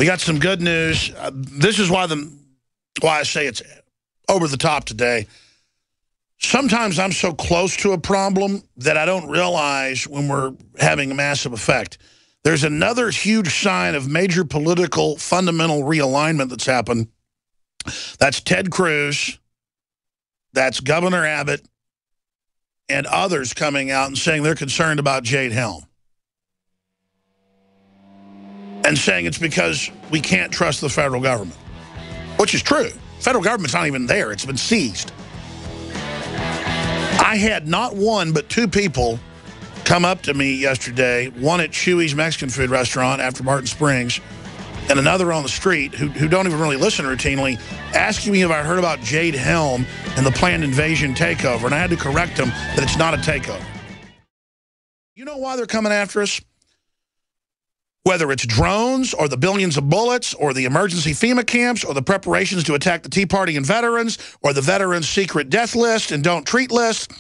We got some good news. This is why I say it's over the top today. Sometimes I'm so close to a problem that I don't realize when we're having a massive effect. There's another huge sign of major political fundamental realignment that's happened. That's Ted Cruz, that's Governor Abbott, and others coming out and saying they're concerned about Jade Helm. And saying it's because we can't trust the federal government, which is true. Federal government's not even there. It's been seized. I had not one but two people come up to me yesterday, one at Chewy's Mexican food restaurant after Martin Springs, and another on the street who don't even really listen routinely, asking me if I heard about Jade Helm and the planned invasion takeover, and I had to correct them that it's not a takeover. You know why they're coming after us? Whether it's drones or the billions of bullets or the emergency FEMA camps or the preparations to attack the Tea Party and veterans or the veterans' secret death list and don't treat list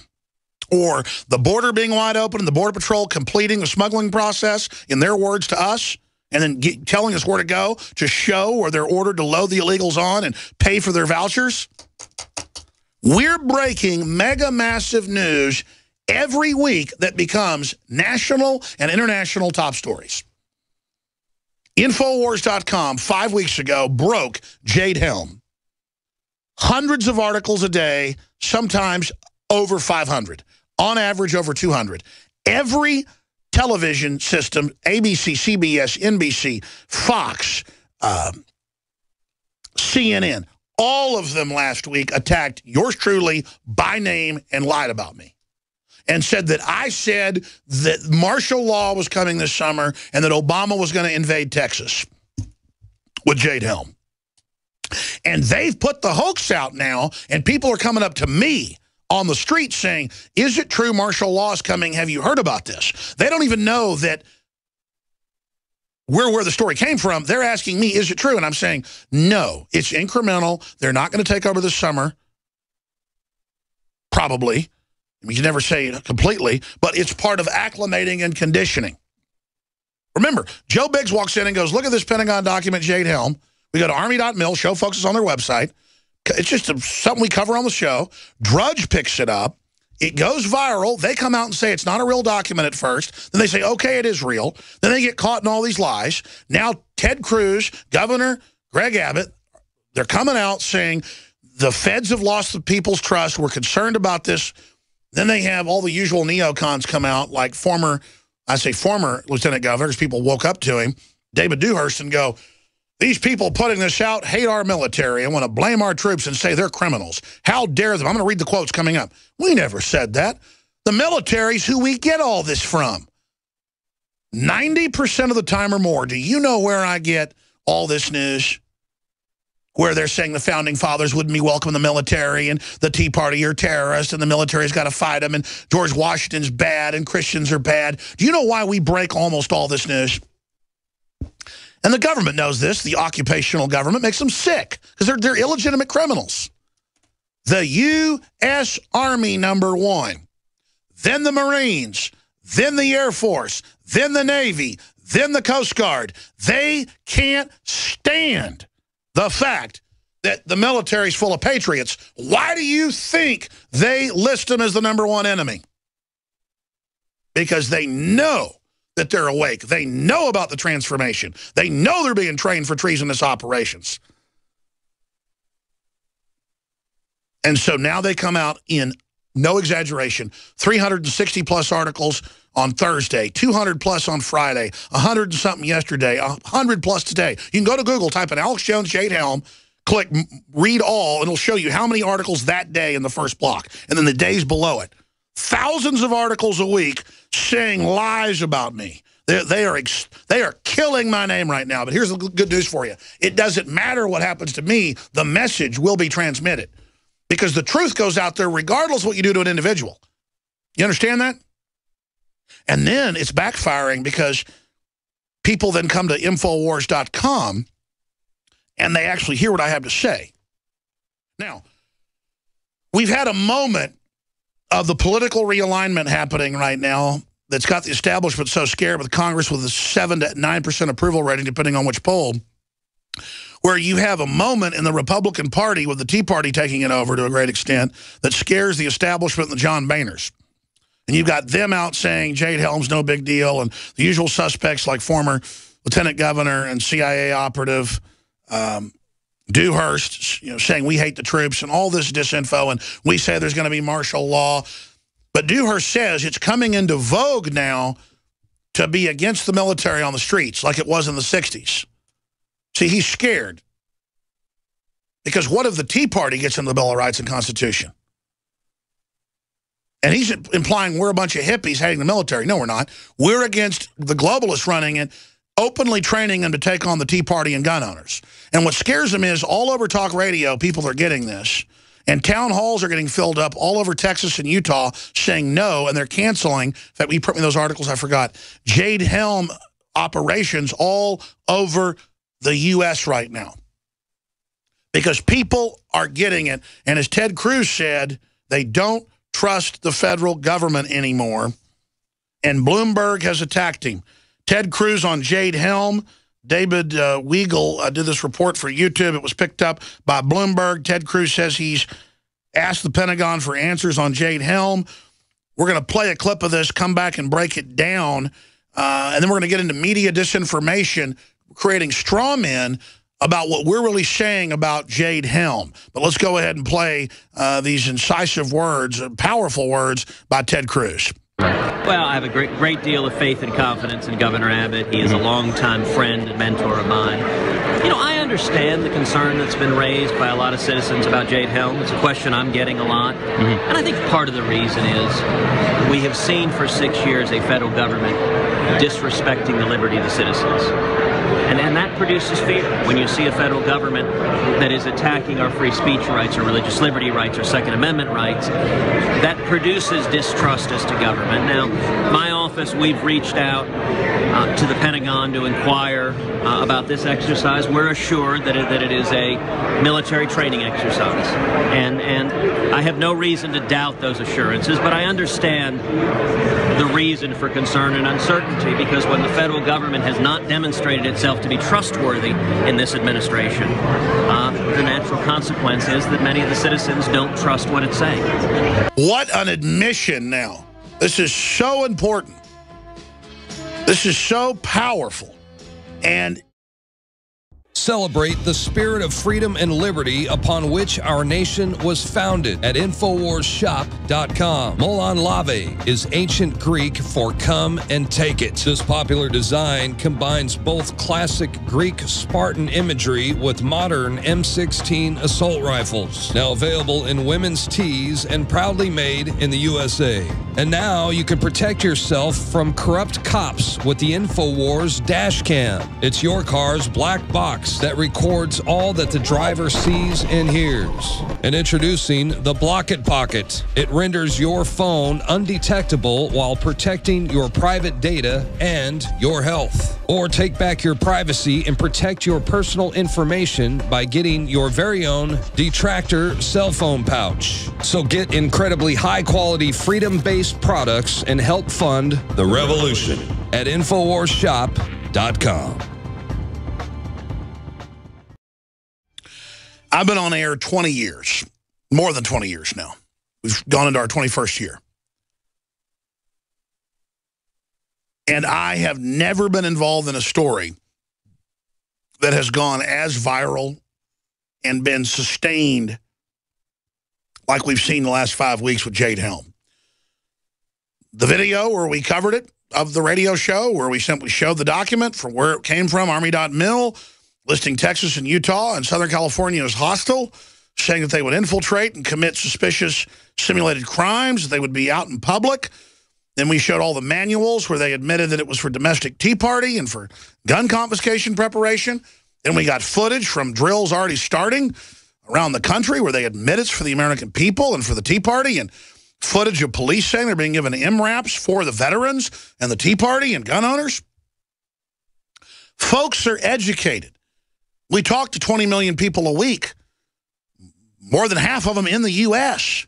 or the border being wide open and the Border Patrol completing the smuggling process, in their words, to us, and then telling us where to go to show where they're ordered to load the illegals on and pay for their vouchers. We're breaking mega massive news every week that becomes national and international top stories. Infowars.com 5 weeks ago broke Jade Helm. Hundreds of articles a day, sometimes over 500. On average, over 200. Every television system, ABC, CBS, NBC, Fox, CNN, all of them last week attacked yours truly by name and lied about me. And said that I said that martial law was coming this summer and that Obama was going to invade Texas with Jade Helm. And they've put the hoax out now, and people are coming up to me on the street saying, is it true martial law is coming? Have you heard about this? They don't even know that where the story came from. They're asking me, is it true? And I'm saying, no, it's incremental. They're not going to take over this summer. Probably. We can never say it completely, but it's part of acclimating and conditioning. Remember, Joe Biggs walks in and goes, look at this Pentagon document, Jade Helm. We go to Army.mil, show folks is on their website. It's just something we cover on the show. Drudge picks it up. It goes viral. They come out and say it's not a real document at first. Then they say, okay, it is real. Then they get caught in all these lies. Now Ted Cruz, Governor Greg Abbott, they're coming out saying the feds have lost the people's trust. We're concerned about this. Then they have all the usual neocons come out, like former lieutenant governors. People woke up to him, David Dewhurst, and go, these people putting this out hate our military and want to blame our troops and say they're criminals. How dare them? I'm going to read the quotes coming up. We never said that. The military's who we get all this from. 90% of the time or more, do you know where I get all this news? Where they're saying the founding fathers wouldn't be welcome in the military and the Tea Party are terrorists and the military's got to fight them and George Washington's bad and Christians are bad. Do you know why we break almost all this news? And the government knows this. The occupational government makes them sick because they're illegitimate criminals. The U.S. Army, #1. Then the Marines. Then the Air Force. Then the Navy. Then the Coast Guard. They can't stand the fact that the military's full of patriots. Why do you think they list them as the #1 enemy? Because they know that they're awake. They know about the transformation. They know they're being trained for treasonous operations. And so now they come out in, no exaggeration, 360-plus articles on Thursday, 200-plus on Friday, 100 and something yesterday, 100-plus today. You can go to Google, type in Alex Jones, Jade Helm, click read all, and it'll show you how many articles that day in the first block, and then the days below it. Thousands of articles a week saying lies about me. They are killing my name right now. But here's the good news for you. It doesn't matter what happens to me. The message will be transmitted. Because the truth goes out there regardless of what you do to an individual. You understand that? And then it's backfiring because people then come to Infowars.com and they actually hear what I have to say. Now, we've had a moment of the political realignment happening right now that's got the establishment so scared with Congress with a 7 to 9% approval rating, depending on which poll. where you have a moment in the Republican Party with the Tea Party taking it over to a great extent that scares the establishment and the John Boehners. And you've got them out saying Jade Helm's no big deal, and the usual suspects like former lieutenant governor and CIA operative Dewhurst, saying we hate the troops and all this disinfo, and we say there's going to be martial law. But Dewhurst says it's coming into vogue now to be against the military on the streets like it was in the 60s. See, he's scared. Because what if the Tea Party gets in the Bill of Rights and Constitution? And he's implying we're a bunch of hippies hating the military. No, we're not. We're against the globalists running it, openly training them to take on the Tea Party and gun owners. And what scares them is all over talk radio, people are getting this. And town halls are getting filled up all over Texas and Utah saying no, and they're canceling. In fact, we put me those articles, I forgot. Jade Helm operations all over the U.S. right now. Because people are getting it. And as Ted Cruz said, they don't trust the federal government anymore. And Bloomberg has attacked him. Ted Cruz on Jade Helm. David Weigel did this report for YouTube. It was picked up by Bloomberg. Ted Cruz says he's asked the Pentagon for answers on Jade Helm. We're going to play a clip of this, come back and break it down. And then we're going to get into media disinformation, creating straw men about what we're really saying about Jade Helm. But let's go ahead and play these incisive words, powerful words by Ted Cruz. Well, I have a great deal of faith and confidence in Governor Abbott. He is a longtime friend and mentor of mine. You know, I understand the concern that's been raised by a lot of citizens about Jade Helm. It's a question I'm getting a lot. And I think part of the reason is we have seen for 6 years a federal government disrespecting the liberty of the citizens. And that produces fear. When you see a federal government that is attacking our free speech rights or religious liberty rights or Second Amendment rights, that produces distrust as to government. Now, my office, we've reached out to the Pentagon to inquire about this exercise. We're assured that it is a military training exercise. And I have no reason to doubt those assurances, but I understand the reason for concern and uncertainty, because when the federal government has not demonstrated itself to be trustworthy in this administration, the natural consequence is that many of the citizens don't trust what it's saying. What an admission now. This is so important. This is so powerful. And celebrate the spirit of freedom and liberty upon which our nation was founded at InfoWarsShop.com. Molon Lave is ancient Greek for come and take it. This popular design combines both classic Greek Spartan imagery with modern M16 assault rifles. Now available in women's tees and proudly made in the USA. And now you can protect yourself from corrupt cops with the Infowars dash cam. It's your car's black box that records all that the driver sees and hears. And introducing the Block It Pocket. It renders your phone undetectable while protecting your private data and your health. Or take back your privacy and protect your personal information by getting your very own Detractor cell phone pouch. So get incredibly high-quality, freedom-based products and help fund the revolution at InfoWarsShop.com. I've been on air 20 years, more than 20 years now. We've gone into our 21st year. And I have never been involved in a story that has gone as viral and been sustained like we've seen the last 5 weeks with Jade Helm. The video where we covered it of the radio show, where we simply showed the document from where it came from, Army.mil, listing Texas and Utah and Southern California as hostile, saying that they would infiltrate and commit suspicious simulated crimes, that they would be out in public. Then we showed all the manuals where they admitted that it was for domestic Tea Party and for gun confiscation preparation. Then we got footage from drills already starting around the country where they admit it's for the American people and for the Tea Party, and footage of police saying they're being given MRAPs for the veterans and the Tea Party and gun owners. Folks are educated. We talk to 20 million people a week, more than half of them in the U.S.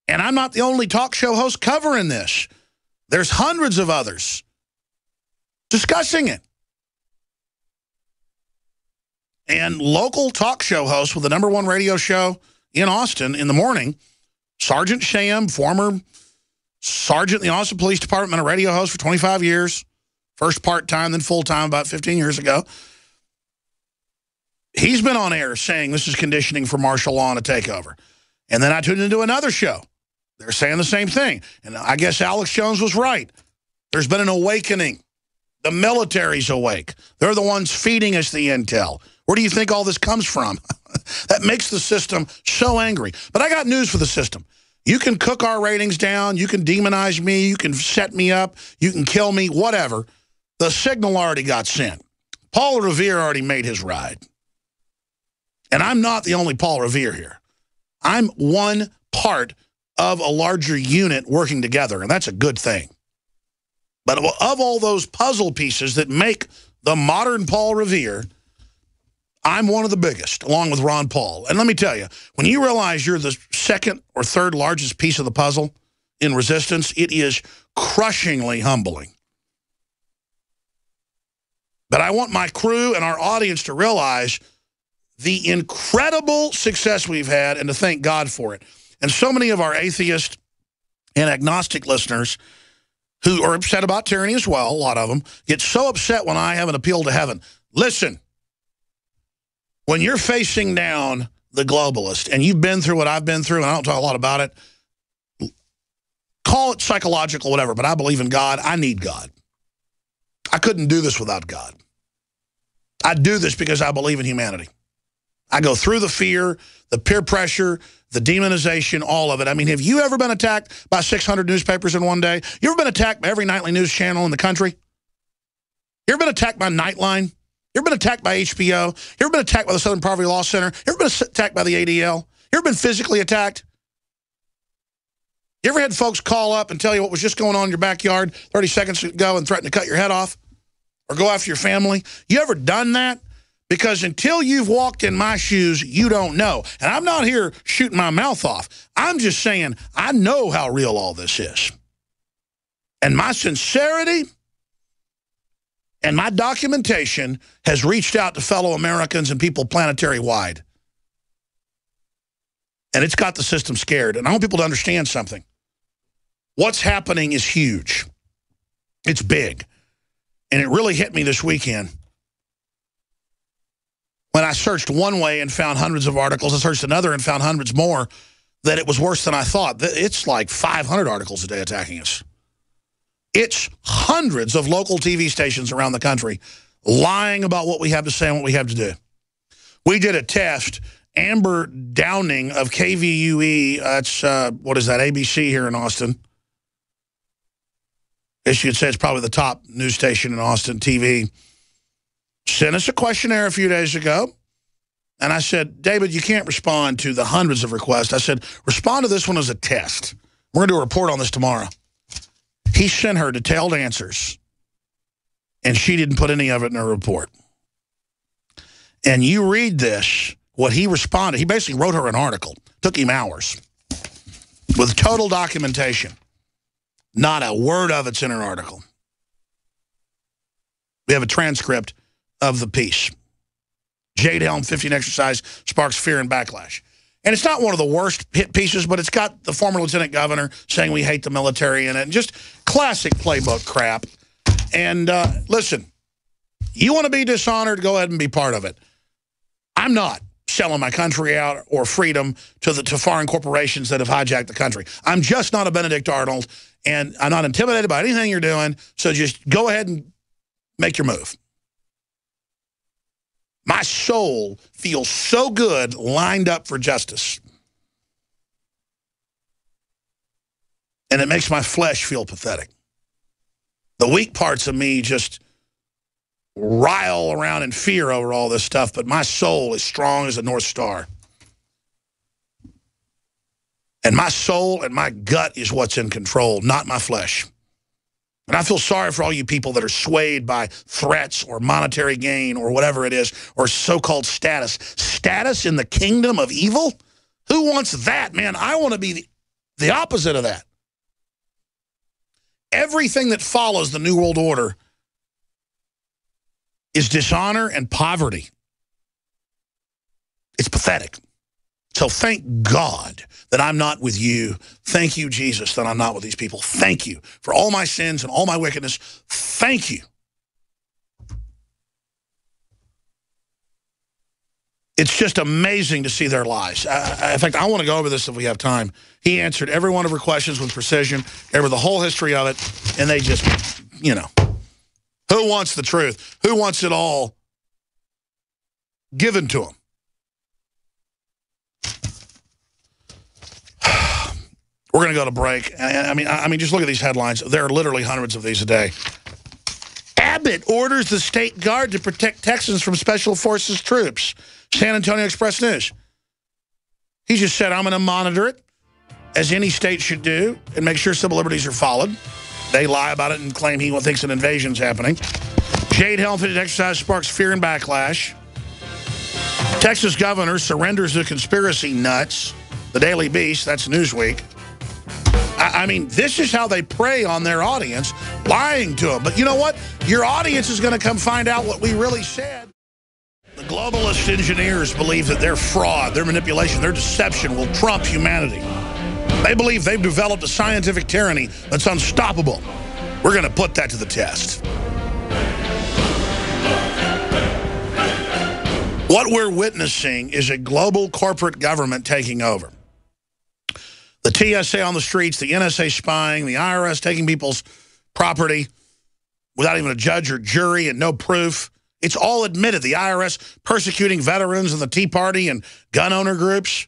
And I'm not the only talk show host covering this. There's hundreds of others discussing it. And local talk show host with the #1 radio show in Austin in the morning, Sergeant Sham, former sergeant in the Austin Police Department, a radio host for 25 years, first part-time, then full-time about 15 years ago. He's been on air saying this is conditioning for martial law and a takeover. And then I tuned into another show. They're saying the same thing. And I guess Alex Jones was right. There's been an awakening. The military's awake. They're the ones feeding us the intel. Where do you think all this comes from? That makes the system so angry. But I got news for the system. You can cook our ratings down. You can demonize me. You can set me up. You can kill me, whatever. The signal already got sent. Paul Revere already made his ride. And I'm not the only Paul Revere here. I'm one part of a larger unit working together, and that's a good thing. But of all those puzzle pieces that make the modern Paul Revere, I'm one of the biggest, along with Ron Paul. And let me tell you, when you realize you're the second or third largest piece of the puzzle in resistance, it is crushingly humbling. But I want my crew and our audience to realize the incredible success we've had and to thank God for it. And so many of our atheist and agnostic listeners who are upset about tyranny as well, a lot of them, get so upset when I have an appeal to heaven. Listen, when you're facing down the globalist, and you've been through what I've been through, and I don't talk a lot about it, call it psychological, whatever, but I believe in God. I need God. I couldn't do this without God. I do this because I believe in humanity. I go through the fear, the peer pressure, the demonization, all of it. I mean, have you ever been attacked by 600 newspapers in one day? You ever been attacked by every nightly news channel in the country? You ever been attacked by Nightline? You ever been attacked by HBO? You ever been attacked by the Southern Poverty Law Center? You ever been attacked by the ADL? You ever been physically attacked? You ever had folks call up and tell you what was just going on in your backyard 30 seconds ago and threaten to cut your head off or go after your family? You ever done that? Because until you've walked in my shoes, you don't know. And I'm not here shooting my mouth off. I'm just saying I know how real all this is. And my sincerity and my documentation has reached out to fellow Americans and people planetary-wide. And it's got the system scared. And I want people to understand something. What's happening is huge. It's big. And it really hit me this weekend. When I searched one way and found hundreds of articles, I searched another and found hundreds more, that it was worse than I thought. It's like 500 articles a day attacking us. It's hundreds of local TV stations around the country lying about what we have to say and what we have to do. We did a test. Amber Downing of KVUE, that's, what is that, ABC here in Austin. I guess you could say it's probably the top news station in Austin, TV. Sent us a questionnaire a few days ago, and I said, David, you can't respond to the hundreds of requests. I said, respond to this one as a test. We're going to do a report on this tomorrow. He sent her detailed answers, and she didn't put any of it in her report. And you read this, what he responded, he basically wrote her an article. Took him hours with total documentation. Not a word of it's in an article. We have a transcript of the piece. Jade Helm, 15 exercise, sparks fear and backlash. And it's not one of the worst hit pieces, but it's got the former lieutenant governor saying we hate the military in it. And just classic playbook crap. And listen, you want to be dishonored, go ahead and be part of it. I'm not selling my country out or freedom to foreign corporations that have hijacked the country. I'm just not a Benedict Arnold, and I'm not intimidated by anything you're doing, so just go ahead and make your move. My soul feels so good lined up for justice. And it makes my flesh feel pathetic. The weak parts of me just rile around in fear over all this stuff, but my soul is strong as a North Star. And my soul and my gut is what's in control, not my flesh. And I feel sorry for all you people that are swayed by threats or monetary gain or whatever it is, or so-called status. Status in the kingdom of evil? Who wants that, man? I want to be the opposite of that. Everything that follows the New World Order is dishonor and poverty. It's pathetic. So thank God that I'm not with you. Thank you, Jesus, that I'm not with these people. Thank you for all my sins and all my wickedness. Thank you. It's just amazing to see their lies. In fact, I want to go over this if we have time. He answered every one of her questions with precision, over the whole history of it, and they just, you know, who wants the truth? Who wants it all given to them? We're going to go to break. I mean, just look at these headlines. There are literally hundreds of these a day. Abbott orders the state guard to protect Texans from special forces troops. San Antonio Express News. He just said, I'm going to monitor it, as any state should do, and make sure civil liberties are followed. They lie about it and claim he thinks an invasion's happening. Jade Helm fitted exercise sparks fear and backlash. Texas governor surrenders to conspiracy nuts. The Daily Beast, that's Newsweek. I mean, this is how they prey on their audience, lying to them. But you know what? Your audience is going to come find out what we really said. The globalist engineers believe that their fraud, their manipulation, their deception will trump humanity. They believe they've developed a scientific tyranny that's unstoppable. We're going to put that to the test. What we're witnessing is a global corporate government taking over. The TSA on the streets, the NSA spying, the IRS taking people's property without even a judge or jury and no proof. It's all admitted. The IRS persecuting veterans and the Tea Party and gun owner groups.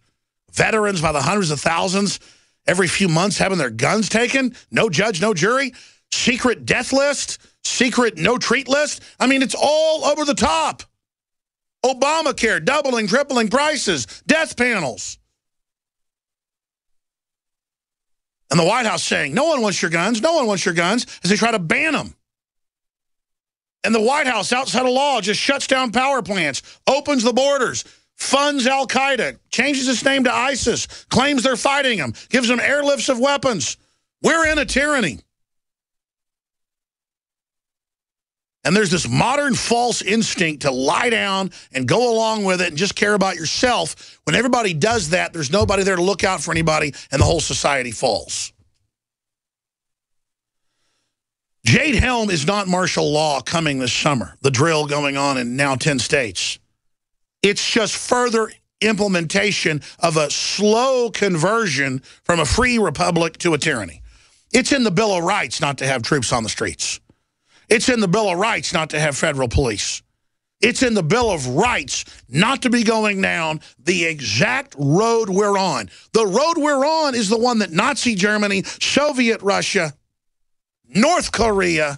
Veterans by the hundreds of thousands every few months having their guns taken. No judge, no jury. Secret death list. Secret no treat list. I mean, it's all over the top. Obamacare, doubling, tripling prices. Death panels. And the White House saying, no one wants your guns, no one wants your guns, as they try to ban them. And the White House, outside of law, just shuts down power plants, opens the borders, funds al-Qaeda, changes its name to ISIS, claims they're fighting them, gives them airlifts of weapons. We're in a tyranny. And there's this modern false instinct to lie down and go along with it and just care about yourself. When everybody does that, there's nobody there to look out for anybody, and the whole society falls. Jade Helm is not martial law coming this summer, the drill going on in now 10 states. It's just further implementation of a slow conversion from a free republic to a tyranny. It's in the Bill of Rights not to have troops on the streets. It's in the Bill of Rights not to have federal police. It's in the Bill of Rights not to be going down the exact road we're on. The road we're on is the one that Nazi Germany, Soviet Russia, North Korea,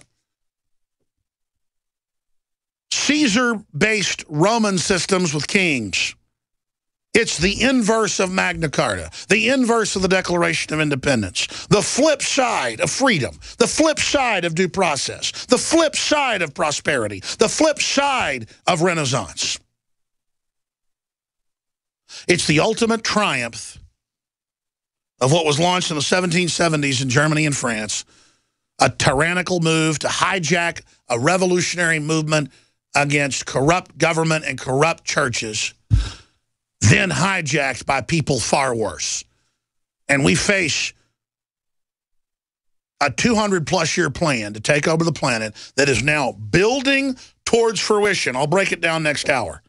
Caesar-based Roman systems with kings. It's the inverse of Magna Carta, the inverse of the Declaration of Independence, the flip side of freedom, the flip side of due process, the flip side of prosperity, the flip side of Renaissance. It's the ultimate triumph of what was launched in the 1770s in Germany and France, a tyrannical move to hijack a revolutionary movement against corrupt government and corrupt churches, then hijacked by people far worse. And we face a 200-plus year plan to take over the planet that is now building towards fruition. I'll break it down next hour.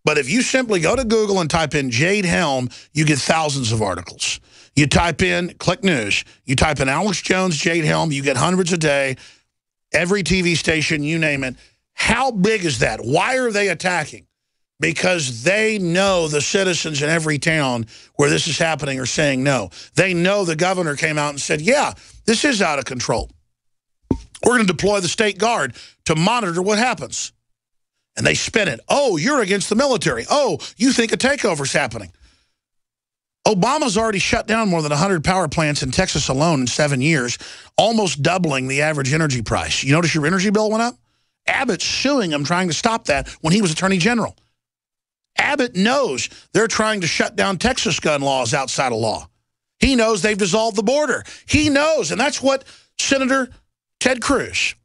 But if you simply go to Google and type in Jade Helm, you get thousands of articles. You type in, click news, you type in Alex Jones, Jade Helm, you get hundreds a day, every TV station, you name it. How big is that? Why are they attacking? Because they know the citizens in every town where this is happening are saying no. They know the governor came out and said, yeah, this is out of control. We're going to deploy the state guard to monitor what happens. And they spin it. Oh, you're against the military. Oh, you think a takeover's happening. Obama's already shut down more than 100 power plants in Texas alone in 7 years, almost doubling the average energy price. You notice your energy bill went up? Abbott's suing him, trying to stop that when he was Attorney General. Abbott knows they're trying to shut down Texas gun laws outside of law. He knows they've dissolved the border. He knows, and that's what Senator Ted Cruz,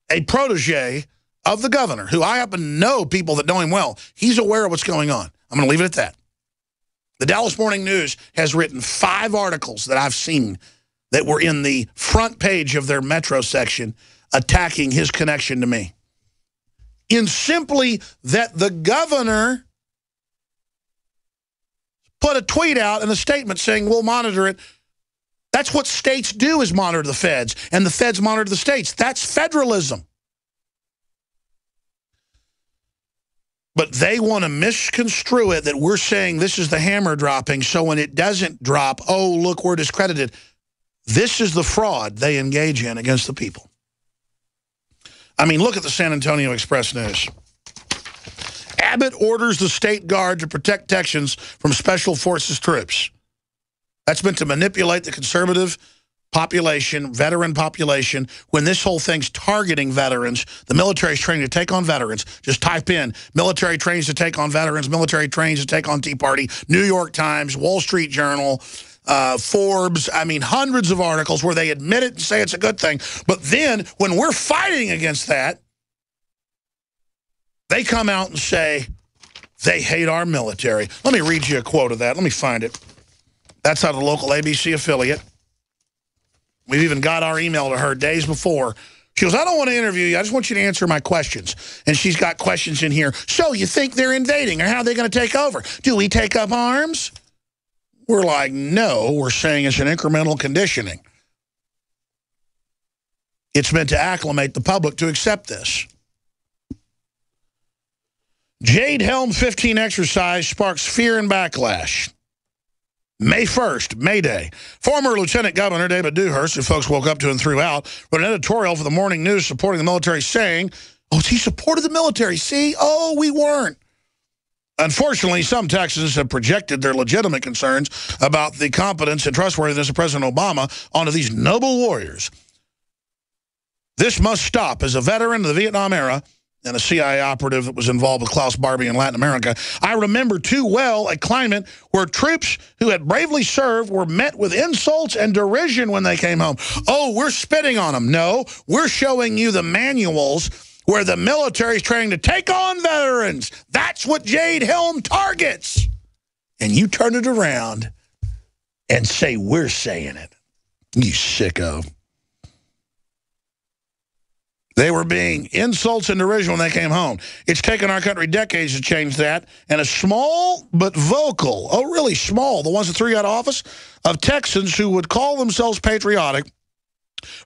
a protege of the governor, who I happen to know people that know him well, he's aware of what's going on. I'm going to leave it at that. The Dallas Morning News has written 5 articles that I've seen that were in the front page of their Metro section attacking his connection to me. In simply that the governor put a tweet out and a statement saying we'll monitor it. That's what states do, is monitor the feds, and the feds monitor the states. That's federalism. But they want to misconstrue it that we're saying this is the hammer dropping, so when it doesn't drop, oh, look, we're discredited. This is the fraud they engage in against the people. I mean, look at the San Antonio Express News. Abbott orders the state guard to protect Texans from Special Forces troops. That's meant to manipulate the conservative population, veteran population. When this whole thing's targeting veterans, the military's training to take on veterans. Just type in military trains to take on veterans, military trains to take on Tea Party, New York Times, Wall Street Journal, Forbes. I mean, hundreds of articles where they admit it and say it's a good thing. But then when we're fighting against that, they come out and say they hate our military. Let me read you a quote of that. Let me find it. That's out of the local ABC affiliate. We've even got our email to her days before. She goes, I don't want to interview you. I just want you to answer my questions. And she's got questions in here. So you think they're invading, or how are they going to take over? Do we take up arms? We're like, no, we're saying it's an incremental conditioning. It's meant to acclimate the public to accept this. Jade Helm 15 exercise sparks fear and backlash. May 1st, May Day. Former Lieutenant Governor David Dewhurst, who folks woke up to and threw out, wrote an editorial for the Morning News supporting the military, saying, oh, he supported the military. See? Oh, we weren't. Unfortunately, some Texans have projected their legitimate concerns about the competence and trustworthiness of President Obama onto these noble warriors. This must stop. As a veteran of the Vietnam era and a CIA operative that was involved with Klaus Barbie in Latin America, I remember too well a climate where troops who had bravely served were met with insults and derision when they came home. Oh, we're spitting on them. No, we're showing you the manuals where the military is training to take on veterans. That's what Jade Helm targets. And you turn it around and say we're saying it. You sicko. They were being insults and derision when they came home. It's taken our country decades to change that. And a small but vocal, oh, really small, the ones that threw you out of office, of Texans who would call themselves patriotic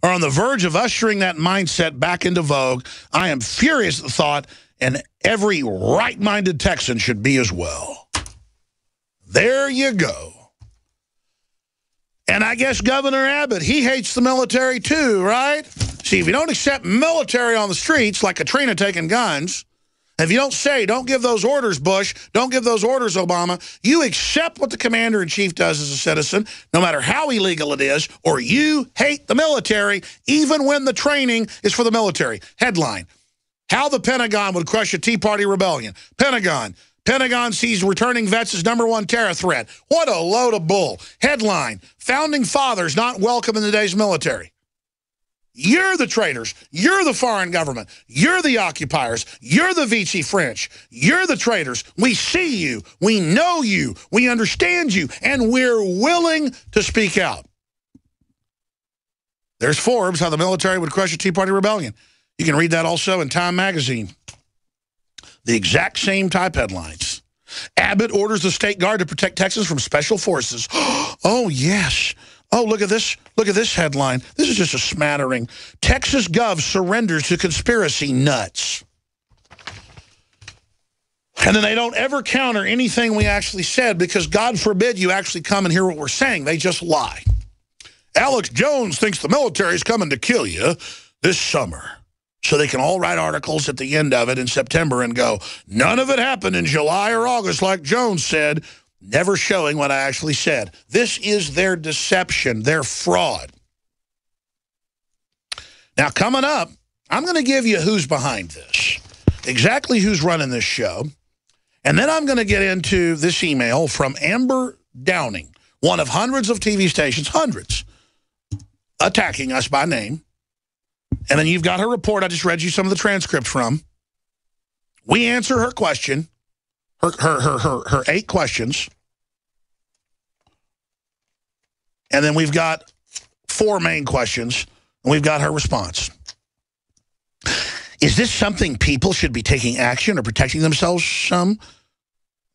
are on the verge of ushering that mindset back into vogue. I am furious at the thought, and every right-minded Texan should be as well. There you go. And I guess Governor Abbott, he hates the military too, right? See, if you don't accept military on the streets, like Katrina taking guns, if you don't say, don't give those orders, Bush, don't give those orders, Obama, you accept what the commander-in-chief does as a citizen, no matter how illegal it is, or you hate the military, even when the training is for the military. Headline, how the Pentagon would crush a Tea Party rebellion. Pentagon sees returning vets as #1 terror threat. What a load of bull. Headline, founding fathers not welcome in today's military. You're the traitors. You're the foreign government. You're the occupiers. You're the Vichy French. You're the traitors. We see you. We know you. We understand you. And we're willing to speak out. There's Forbes, how the military would crush a Tea Party rebellion. You can read that also in Time magazine. The exact same type headlines. Abbott orders the state guard to protect Texans from special forces. Oh, yes. Oh, look at this. Look at this headline. This is just a smattering. Texas Gov surrenders to conspiracy nuts. And then they don't ever counter anything we actually said because God forbid you actually come and hear what we're saying. They just lie. Alex Jones thinks the military is coming to kill you this summer. So they can all write articles at the end of it in September and go, none of it happened in July or August like Jones said, never showing what I actually said. This is their deception, their fraud. Now, coming up, I'm going to give you who's behind this, exactly who's running this show. And then I'm going to get into this email from Amber Downing, one of hundreds of TV stations, hundreds, attacking us by name. And then you've got her report. I just read you some of the transcripts from. We answer her question. her 8 questions. And then we've got 4 main questions, and we've got her response. Is this something people should be taking action or protecting themselves from,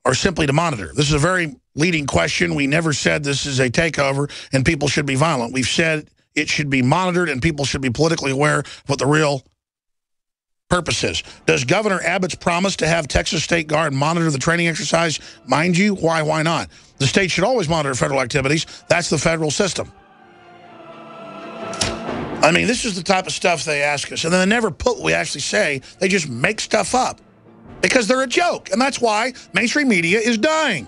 or simply to monitor? This is a very leading question. We never said this is a takeover and people should be violent. We've said it should be monitored and people should be politically aware of what the real purpose is. Does Governor Abbott's promise to have Texas State Guard monitor the training exercise mind you? Why not? The state should always monitor federal activities. That's the federal system. I mean, this is the type of stuff they ask us. And then they never put what we actually say. They just make stuff up because they're a joke. And that's why mainstream media is dying.